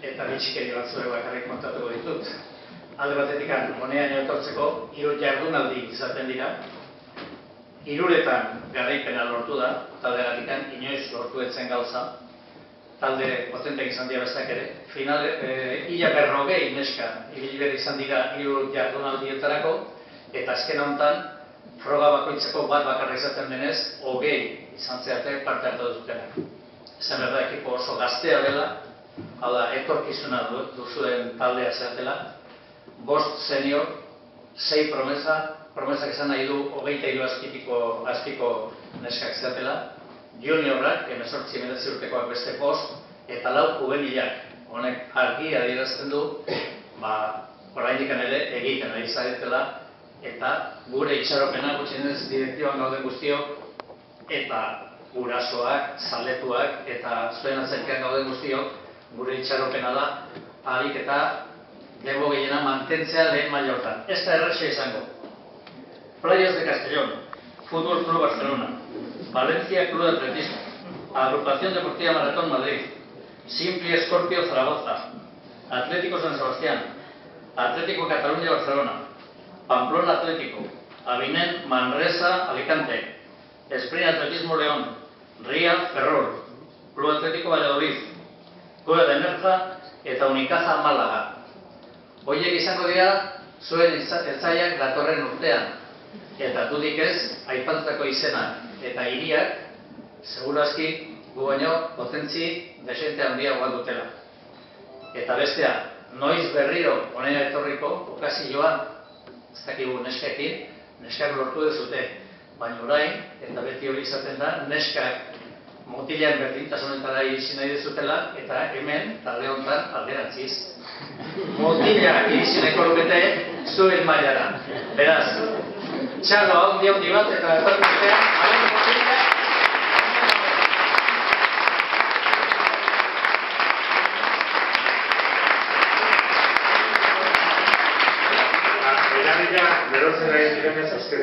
eta bitxikeri batzuek bakarrik kontatuko ditut. Alde batetik, honean etortzeko 3 jardunaldi izaten dira. 3etan garaipena lortu da, taldegatik inoiz lortu etzen gauza. Talde potentek izan dira bestak ere. Ia 40 neska ibili behar izan dira 3 jardunaldietarako, eta azken honetan froga bakoitzeko bat bakarra izaten denez, 20 izan zeate parte hartu dutenak. Esan behar da, ekipo oso gaztea dela, hau da, etorkizuna duzuen taldea zeatela, 5 senior, 6 promesak esan nahi du 23 azpiko neskak zeatela, juniorrak, 18-19 urtekoak beste 5, eta 4 juvenilak. Honek argi adierazten du, oraindik ere egiten ari zaretela, eta gure itxaropena gutxienez direktiboan gauden guztiok, eta gurasoak, zaletuak, eta zuen atzerkean gauden guztiok, gure itxaropena da, ahalik eta denbo gehiena mantentzea lehen maila hortan. Ez da erraza izango. Playas de Castellón, Fútbol Club Barcelona, Valencia Club de Atletismo, Agrupación Deportiva Maratón Madrid, Simpli Escorpio Zaragoza, Atlético San Sebastián, Atlético Cataluña Barcelona, Pamplona Atlético, Avinent Manresa Alicante, Sprint Atletismo León, Ría Ferrol, Club Atlético Valladolid, Cueva de Nerja eta Unicaja Málaga. Hoiek izango dira zuen eltzaiak datorren urtean, eta dudik ez, aipatutako izenak eta hiriak, segurazki gu baino potentzi desente handiagoa dutela. Eta bestea, noiz berriro honera etorriko okazioa, ez dakigu neskekin, neskak lortu dezute, baina orain, eta beti hori izaten da, neskak mutilean berdintasunetara iritsi nahi dezutela, eta hemen, talde honetan, alderantziz. Mutilak irisineko lukete zuen mailara. Beraz, txalo handi bat, eta etorkizutean, mutilak. Berotzen ari direnez, azken